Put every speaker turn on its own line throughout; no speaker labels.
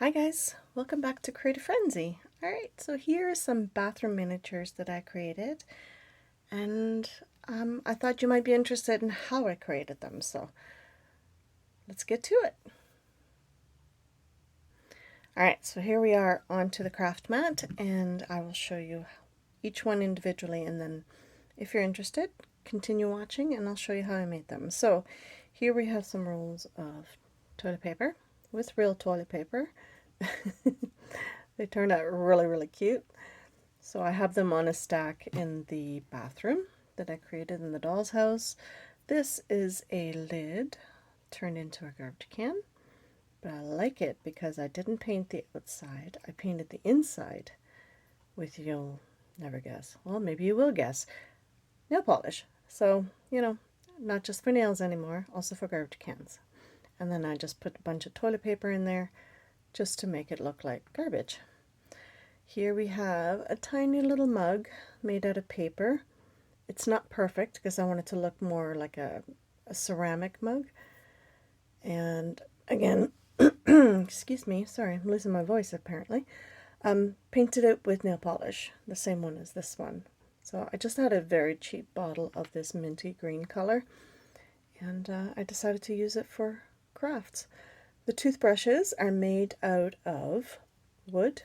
Hi guys, welcome back to Creative Frenzy. Alright, so here are some bathroom miniatures that I created, and I thought you might be interested in how I created them, so let's get to it. Alright, so here we are onto the craft mat, and I will show you each one individually, and then if you're interested, continue watching and I'll show you how I made them. So here we have some rolls of toilet paper with real toilet paper. They turned out really cute. So I have them on a stack in the bathroom that I created in the doll's house. This is a lid turned into a garbage can, but I like it because I didn't paint the outside. I painted the inside with, you'll never guess, well maybe you will guess, nail polish. So, not just for nails anymore, also for garbage cans. And then I just put a bunch of toilet paper in there just to make it look like garbage. Here we have a tiny little mug made out of paper. It's not perfect because I want it to look more like a ceramic mug. And again, excuse me, sorry, I'm losing my voice apparently. Painted it with nail polish, the same one as this one. So I just had a very cheap bottle of this minty green color, and I decided to use it for crafts. The toothbrushes are made out of wood,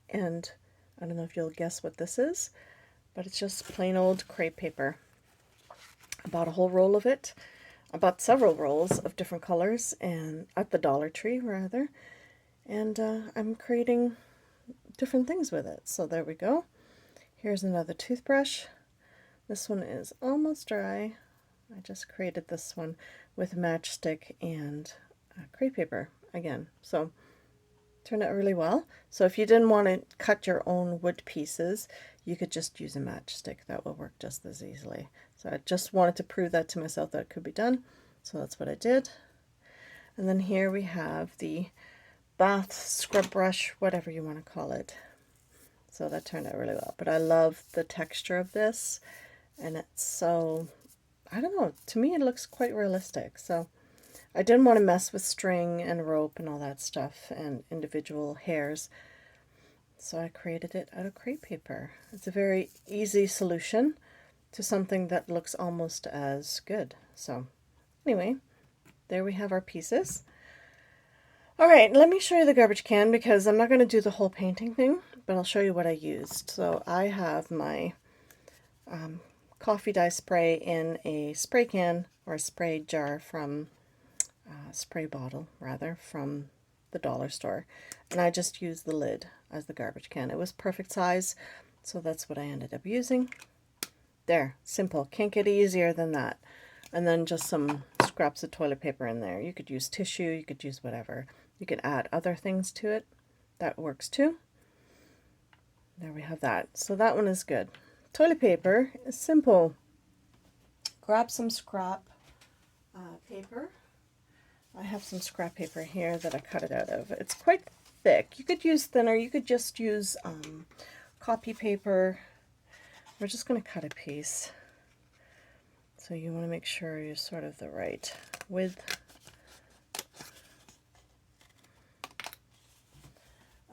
and I don't know if you'll guess what this is, but it's just plain old crepe paper. I bought a whole roll of it. I bought several rolls of different colors and at the Dollar Tree rather, and I'm creating different things with it. So there we go. Here's another toothbrush. This one is almost dry. I just created this one with matchstick and crepe paper again. So turned out really well. So if you didn't want to cut your own wood pieces, you could just use a matchstick. That will work just as easily. So I just wanted to prove that to myself that it could be done. So that's what I did. And then here we have the bath scrub brush, whatever you want to call it. So that turned out really well. But I love the texture of this, and it's so, I don't know, to me it looks quite realistic. So I didn't want to mess with string and rope and all that stuff and individual hairs. So I created it out of crepe paper. It's a very easy solution to something that looks almost as good. So anyway, there we have our pieces. Alright, let me show you the garbage can because I'm not going to do the whole painting thing, but I'll show you what I used. So I have my coffee dye spray in a spray can, or a spray jar from, spray bottle rather, from the dollar store. And I just used the lid as the garbage can. It was perfect size, so that's what I ended up using. There, simple, can't get easier than that. And then just some scraps of toilet paper in there. You could use tissue, you could use whatever. You could add other things to it. That works too. There we have that. So that one is good. Toilet paper is simple. Grab some scrap paper. I have some scrap paper here that I cut it out of. It's quite thick. You could use thinner. You could just use copy paper. We're just going to cut a piece. So you want to make sure you're sort of the right width.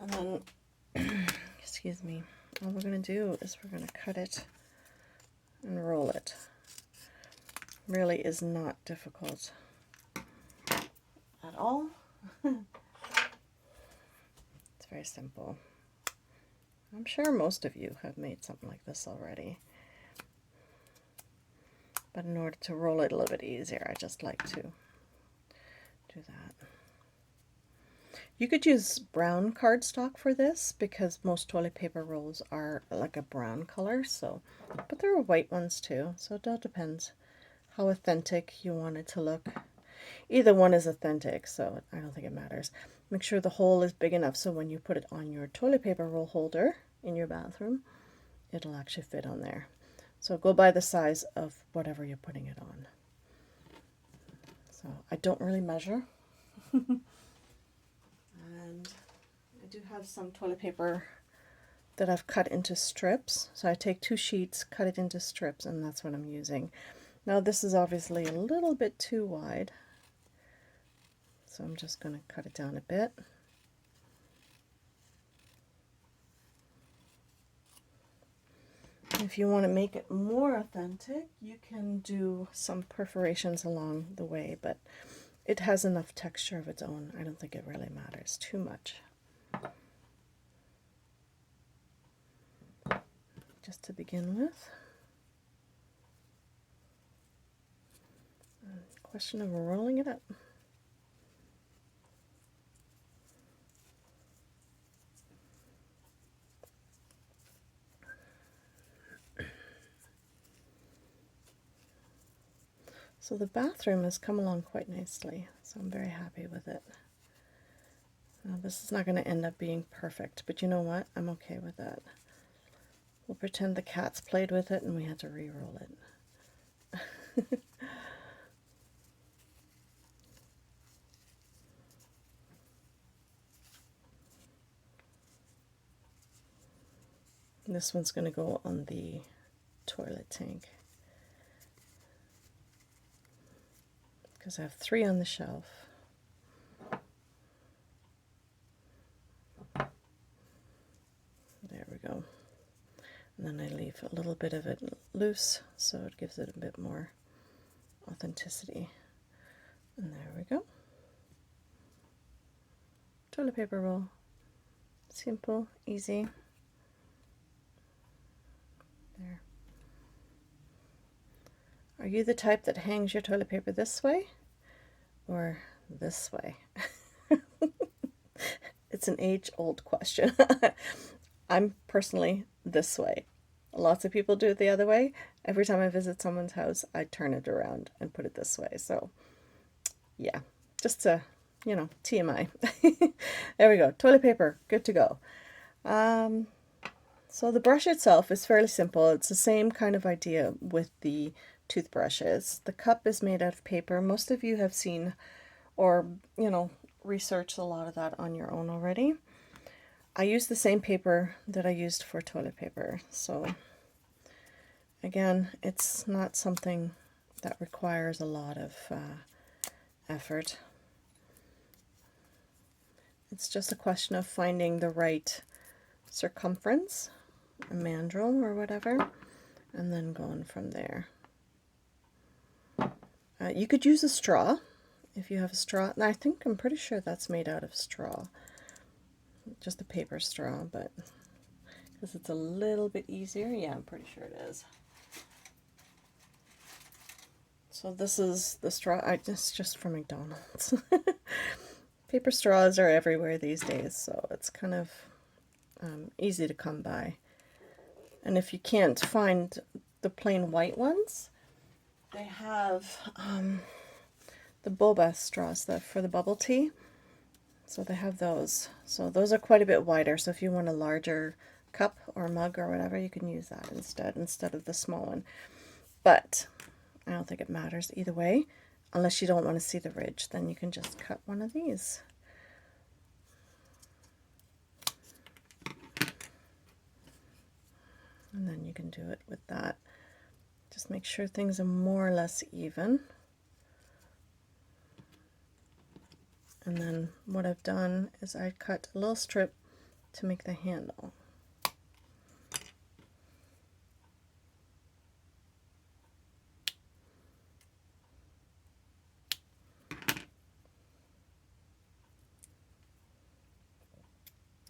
And then, excuse me, all we're going to do is we're going to cut it and roll it. Really is not difficult at all. It's very simple. I'm sure most of you have made something like this already. But in order to roll it a little bit easier, I just like to do that. You could use brown cardstock for this because most toilet paper rolls are like a brown color, so, but there are white ones too, so it all depends how authentic you want it to look. Either one is authentic, so I don't think it matters. Make sure the hole is big enough so when you put it on your toilet paper roll holder in your bathroom, it'll actually fit on there. So go by the size of whatever you're putting it on. So I don't really measure. And I do have some toilet paper that I've cut into strips. So I take 2 sheets, cut it into strips, and that's what I'm using. Now this is obviously a little bit too wide, so I'm just going to cut it down a bit. If you want to make it more authentic, you can do some perforations along the way, but it has enough texture of its own. I don't think it really matters too much. Just to begin with. Question of rolling it up. So the bathroom has come along quite nicely, so I'm very happy with it. Now this is not going to end up being perfect, but you know what? I'm okay with that. We'll pretend the cats played with it and we had to re-roll it. This one's going to go on the toilet tank, because I have 3 on the shelf. There we go. And then I leave a little bit of it loose so it gives it a bit more authenticity. And there we go. Toilet paper roll. Simple, easy. There. Are you the type that hangs your toilet paper this way or this way? It's an age-old question. I'm personally this way. Lots of people do it the other way. Every time I visit someone's house, I turn it around and put it this way. So, yeah, just to, you know, TMI. There we go. Toilet paper, good to go. So the brush itself is fairly simple. It's the same kind of idea with the toothbrushes. The cup is made out of paper. Most of you have seen or, you know, researched a lot of that on your own already. I use the same paper that I used for toilet paper. So again, it's not something that requires a lot of effort. It's just a question of finding the right circumference, a mandrel or whatever, and then going from there. You could use a straw if you have a straw. And I'm pretty sure that's made out of straw, just a paper straw, but because it's a little bit easier, yeah, I'm pretty sure it is. So this is the straw. It's just from McDonald's. Paper straws are everywhere these days, so it's kind of easy to come by. And if you can't find the plain white ones, they have the boba straws for the bubble tea. So they have those. So those are quite a bit wider. So if you want a larger cup or mug or whatever, you can use that instead of the small one. But I don't think it matters either way. Unless you don't want to see the ridge, then you can just cut one of these. And then you can do it with that. Just make sure things are more or less even. And then what I've done is I cut a little strip to make the handle.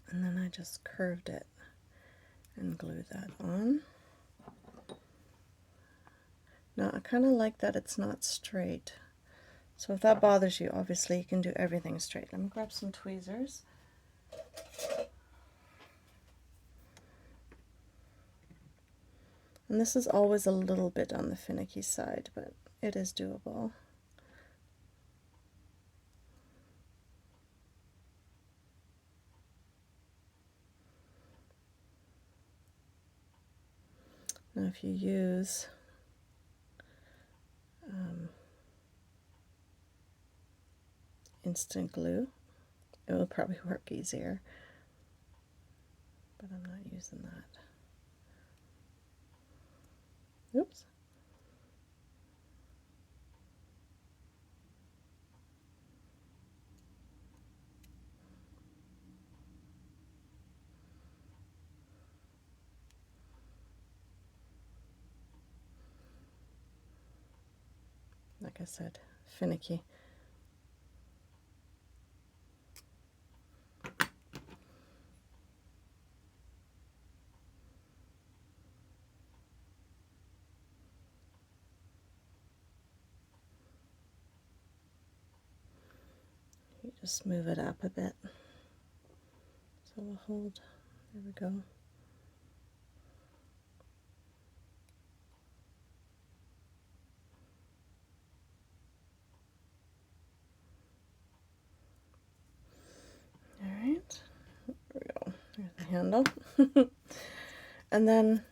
And then I just curved it and glued that on. Now I kind of like that it's not straight. So if that bothers you, obviously you can do everything straight. Let me grab some tweezers. And this is always a little bit on the finicky side, but it is doable. Now if you use instant glue, it will probably work easier, but I'm not using that. Oops. like I said, finicky. You just move it up a bit. So we'll hold, there we go. All right, there we go. There's the handle. And then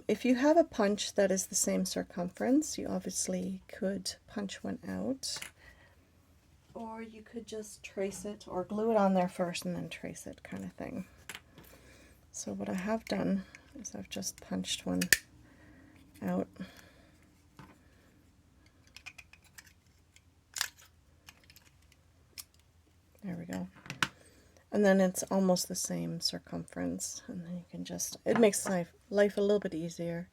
if you have a punch that is the same circumference, you obviously could punch one out, or you could just trace it or glue it on there first and then trace it, kind of thing. So what I have done is I've just punched one out. There we go. And then it's almost the same circumference, and then you can just, it makes life a little bit easier.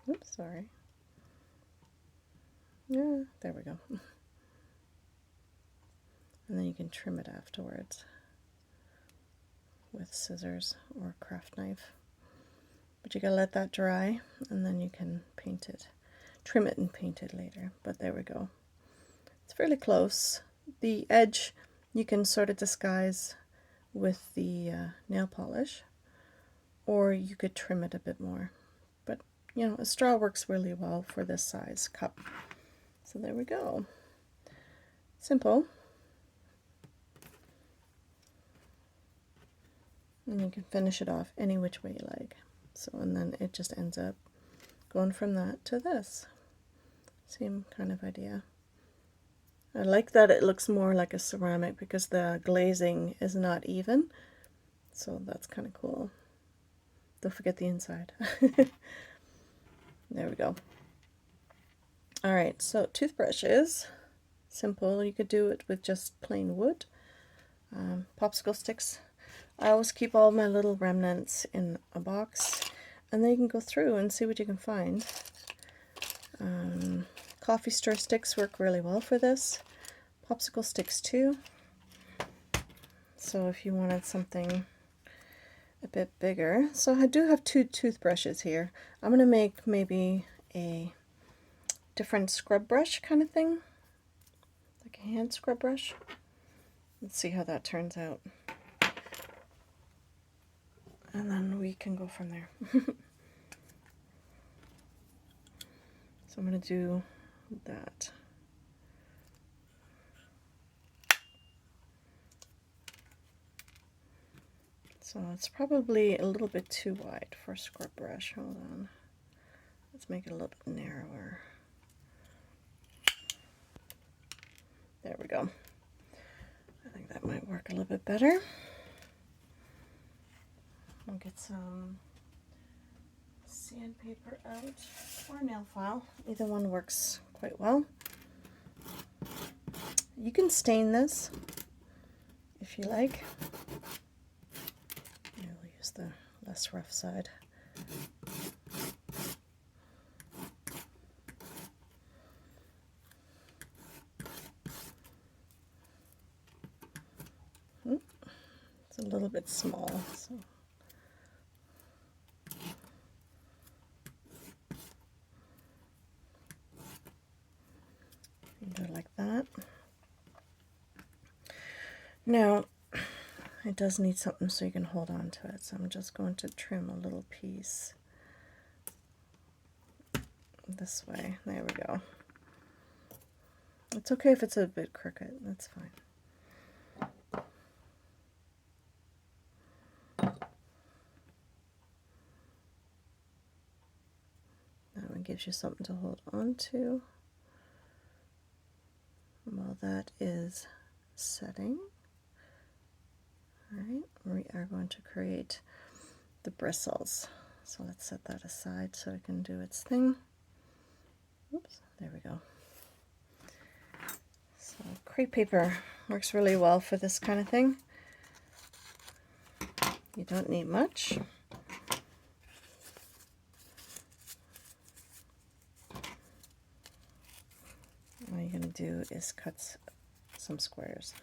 Oops, sorry. Yeah, there we go. And then you can trim it afterwards with scissors or craft knife. But you gotta let that dry, and then you can paint it. Trim it and paint it later, but there we go. It's fairly close. The edge you can sort of disguise with the nail polish, or you could trim it a bit more. But, you know, a straw works really well for this size cup. So there we go. Simple. And you can finish it off any which way you like. So, and then it just ends up going from that to this. Same kind of idea. I like that it looks more like a ceramic because the glazing is not even. So that's kind of cool. Don't forget the inside. There we go. Alright, so toothbrushes. Simple. You could do it with just plain wood. Popsicle sticks. I always keep all my little remnants in a box, and then you can go through and see what you can find. Coffee stir sticks work really well for this. Popsicle sticks too. So if you wanted something a bit bigger. So I do have 2 toothbrushes here. I'm going to make maybe a different scrub brush kind of thing. Like a hand scrub brush. Let's see how that turns out. And then we can go from there. So I'm going to do that. So it's probably a little bit too wide for a scrub brush. Hold on. Let's make it a little bit narrower. There we go. I think that might work a little bit better. I'll get some sandpaper out or nail file. Either one works quite well. You can stain this if you like. Yeah, we'll use the less rough side. It's a little bit small, so you do it like that. Now, it does need something so you can hold on to it, so I'm just going to trim a little piece this way. There we go. It's okay if it's a bit crooked, that's fine. That one gives you something to hold on to while that is setting. Alright, we are going to create the bristles. So let's set that aside so it can do its thing. Oops, there we go. So crepe paper works really well for this kind of thing. You don't need much. All you're going to do is cut some squares,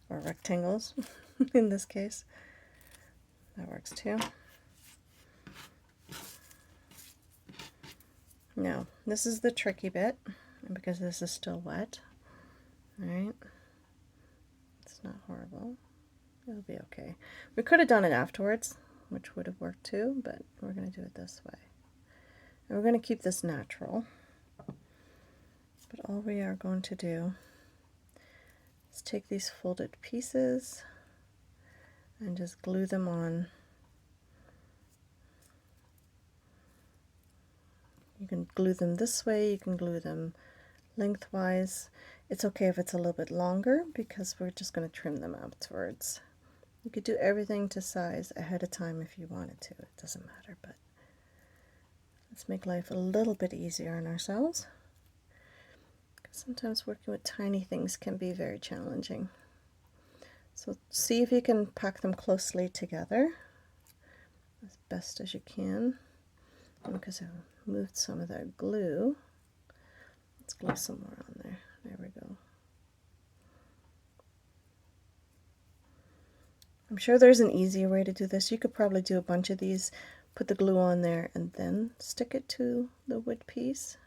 or rectangles in this case. That works too. Now, this is the tricky bit, because this is still wet. Alright, it's not horrible. It'll be okay. We could have done it afterwards, which would have worked too, but we're going to do it this way. And we're going to keep this natural. But all we are going to do is take these folded pieces and just glue them on. You can glue them this way, you can glue them lengthwise. It's okay if it's a little bit longer because we're just going to trim them afterwards. You could do everything to size ahead of time if you wanted to. It doesn't matter, but let's make life a little bit easier on ourselves. Because sometimes working with tiny things can be very challenging. So see if you can pack them closely together as best as you can. And because I've moved some of that glue, let's glue some more on there. There we go. I'm sure there's an easier way to do this. You could probably do a bunch of these, put the glue on there, and then stick it to the wood piece.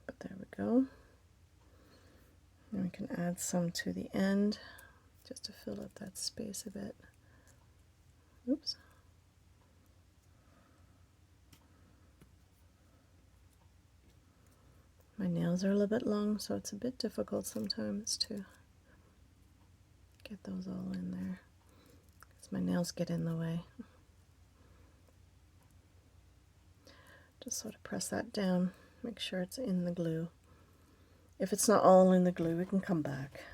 But there we go. And we can add some to the end just to fill up that space a bit. Oops. My nails are a little bit long, so it's a bit difficult sometimes to get those all in there, because my nails get in the way. Just sort of press that down, make sure it's in the glue. If it's not all in the glue, we can come back.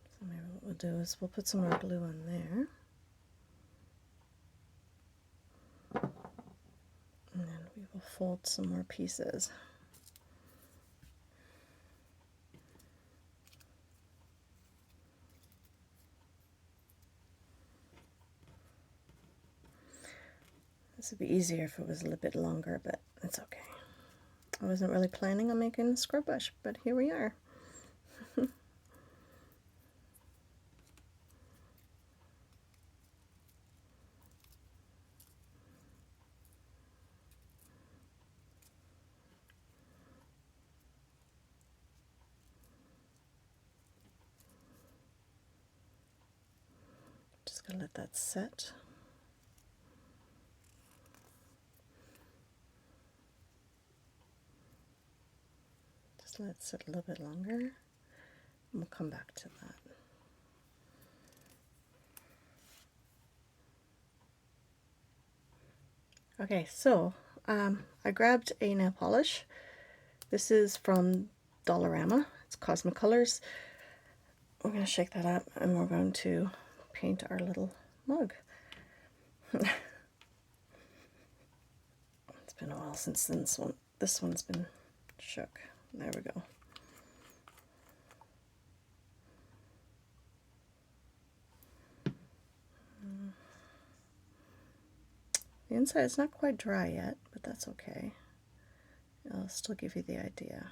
So maybe what we'll do is we'll put some more glue on there. And then we will fold some more pieces. This would be easier if it was a little bit longer, but it's okay. I wasn't really planning on making a scrub brush, but here we are. Just gonna let that set. Just let it sit a little bit longer, and we'll come back to that. Okay, so I grabbed a nail polish. This is from Dollarama. It's Cosmic Colors. We're going to shake that up and we're going to paint our little mug. It's been a while since this one's been shook. There we go. The inside is not quite dry yet, but that's okay. I'll still give you the idea.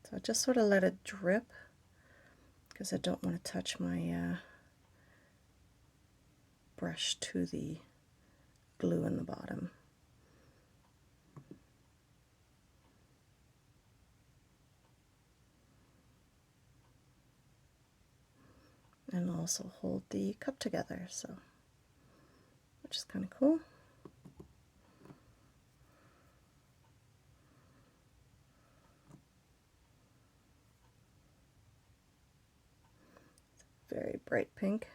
So I just sort of let it drip because I don't want to touch my brush to the glue in the bottom. And also hold the cup together, so which is kind of cool. Very bright pink.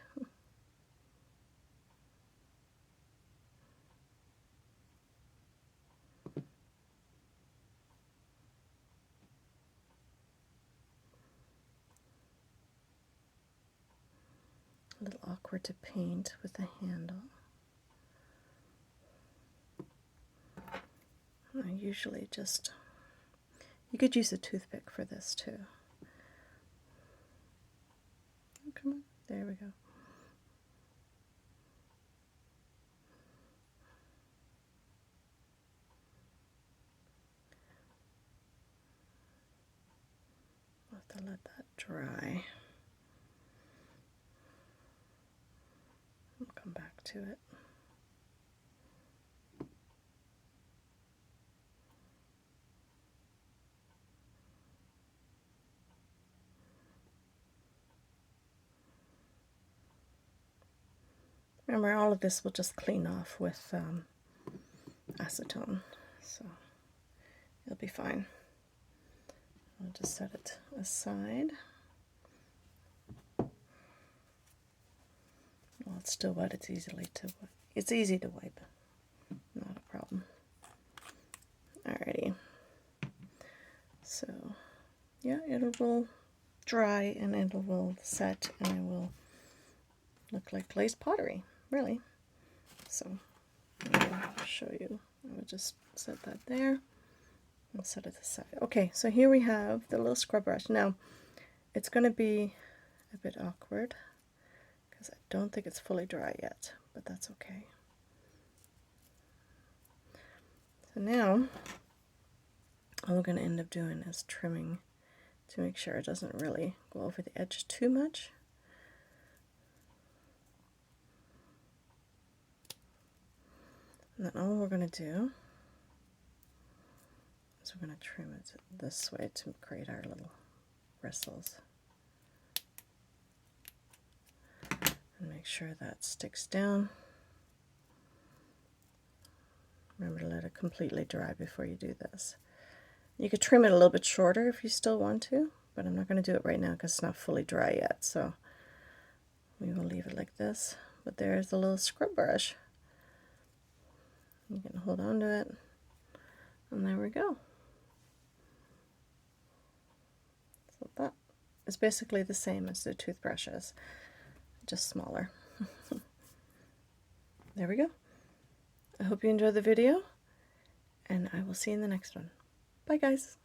a little awkward to paint with the handle. I usually just, you could use a toothpick for this too. Oh, come on, there we go. I'll have to let that dry. I'll come back to it. Remember, all of this will just clean off with acetone, so it'll be fine. I'll just set it aside. Well, it's still wet. It's easy to wipe. Not a problem. Alrighty. So, yeah, it will dry and it will set, and it will look like glazed pottery, really. So, I'll show you. I will just set that there and set it aside. Okay, so here we have the little scrub brush. Now, it's going to be a bit awkward because I don't think it's fully dry yet, but that's okay. So now, all we're going to end up doing is trimming to make sure it doesn't really go over the edge too much. And then all we're going to do is we're going to trim it this way to create our little bristles. And make sure that sticks down. Remember to let it completely dry before you do this. You could trim it a little bit shorter if you still want to, but I'm not going to do it right now because it's not fully dry yet, so we will leave it like this. But there's the little scrub brush. You can hold on to it, and there we go. So that is basically the same as the toothbrushes, just smaller. There we go. I hope you enjoyed the video, and I will see you in the next one. Bye, guys.